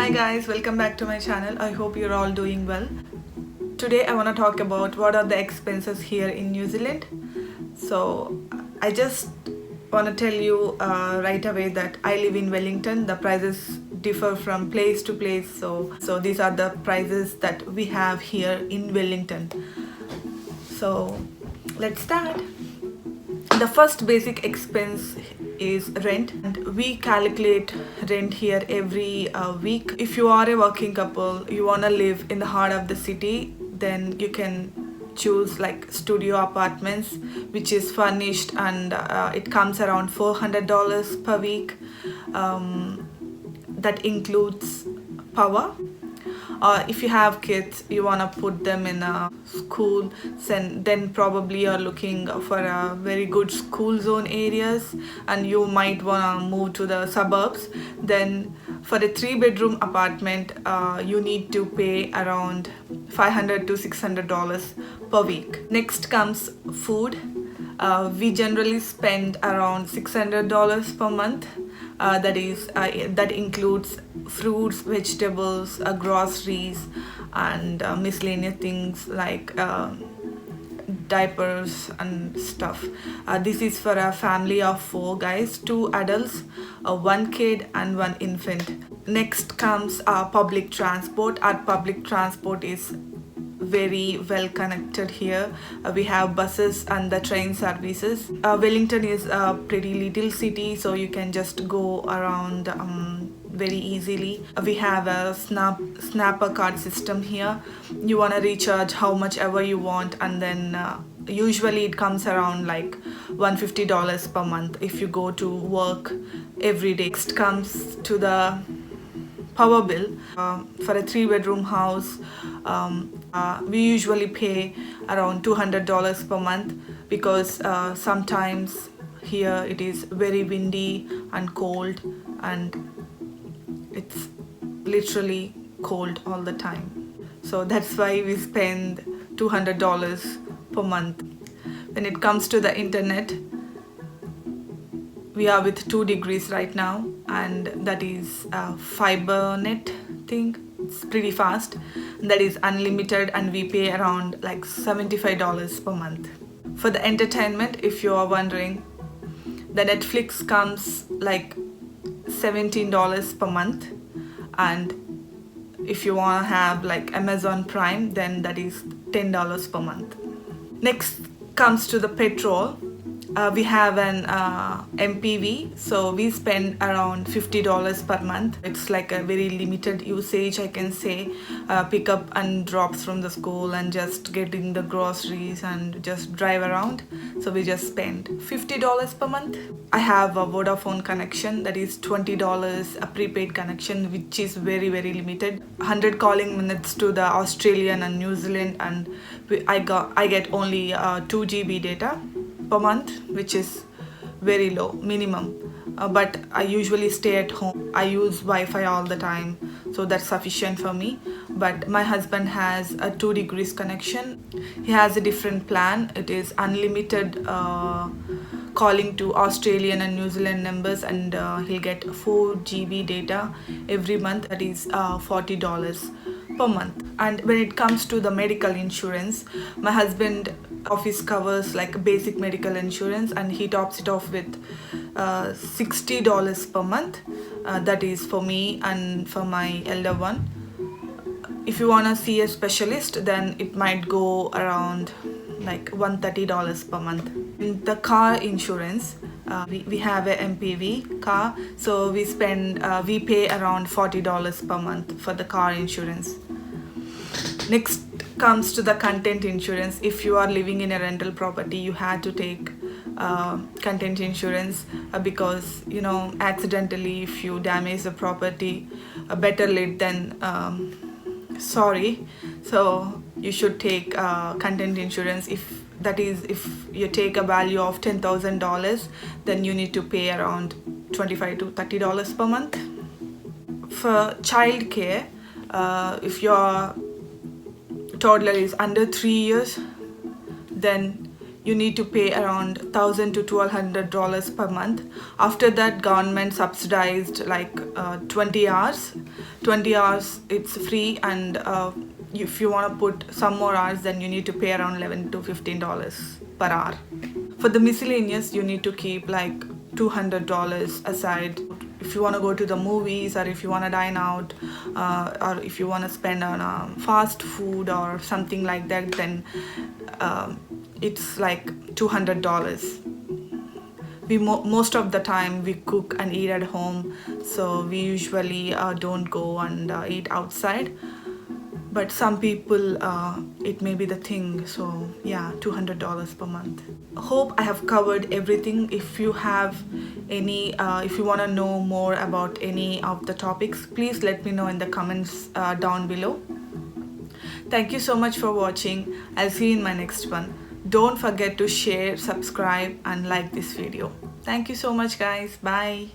Hi guys, welcome back to my channel. I hope you're all doing well. Today I want to talk about what are the expenses here in New Zealand. So I just want to tell you right away that I live in Wellington. The prices differ from place to place. So these are the prices that we have here in Wellington. So let's start. The first basic expense is rent, and we calculate rent here every week. If you are a working couple, you want to live in the heart of the city, then you can choose like studio apartments which is furnished, and it comes around $400 per week. That includes power. If you have kids, you want to put them in a school, then probably you're looking for a very good school zone areas, and you might want to move to the suburbs. Then for a 3-bedroom apartment, you need to pay around $500 to $600 per week. Next comes food. We generally spend around $600 per month. That includes fruits, vegetables, groceries, and miscellaneous things like diapers and stuff. This is for a family of 4 guys, 2 adults, 1 kid and 1 infant. Next comes our public transport. Our public transport is very well connected here. We have buses and the train services. Wellington is a pretty little city, so you can just go around very easily. We have a snapper card system here. You want to recharge how much ever you want, and then usually it comes around like $150 per month if you go to work every day. Next comes to the power bill. For a 3-bedroom house, we usually pay around $200 per month, because sometimes here it is very windy and cold, and it's literally cold all the time. So that's why we spend $200 per month. When it comes to the internet, we are with 2 degrees right now, and that is a FiberNet thing. It's pretty fast. That is unlimited, and we pay around like $75 per month. For the entertainment, if you are wondering, the Netflix comes like $17 per month, and if you want to have like Amazon Prime, then that is $10 per month. Next comes to the petrol. We have an MPV, so we spend around $50 per month. It's like a very limited usage, I can say. Pick up and drops from the school, and just getting the groceries and just drive around. So we just spend $50 per month. I have a Vodafone connection, that is $20, a prepaid connection, which is very limited. 100 calling minutes to the Australian and New Zealand, and I get only 2 GB data per month, which is very low, minimum. But I usually stay at home. I use Wi-Fi all the time, so that's sufficient for me. But my husband has a 2 degrees connection. He has a different plan. It is unlimited calling to Australian and New Zealand numbers, and he'll get 4 GB data every month. That is $40 per month. And when it comes to the medical insurance, my husband office covers like basic medical insurance, and he tops it off with $60 per month. That is for me and for my elder one. If you want to see a specialist, then it might go around like $130 per month. In the car insurance, we have a MPV car, so we pay around $40 per month for the car insurance. Next comes to the content insurance. If you are living in a rental property, you had to take content insurance, because accidentally if you damage the property, better late than sorry. So you should take content insurance. If you take a value of $10,000, then you need to pay around $25 to $30 per month. For child care, if your toddler is under 3 years, then you need to pay around $1,000 to $1,200 per month. After that, government subsidized like 20 hours. 20 hours it's free, and if you want to put some more hours, then you need to pay around $11 to $15 per hour. For the miscellaneous, you need to keep like $200 aside. If you want to go to the movies, or if you want to dine out, or if you want to spend on fast food or something like that, then it's like $200. We most of the time we cook and eat at home, so we usually don't go and eat outside. But some people, it may be the thing. So yeah, $200 per month. Hope I have covered everything. If you have any, if you want to know more about any of the topics, please let me know in the comments down below. Thank you so much for watching. I'll see you in my next one. Don't forget to share, subscribe, and like this video. Thank you so much, guys. Bye.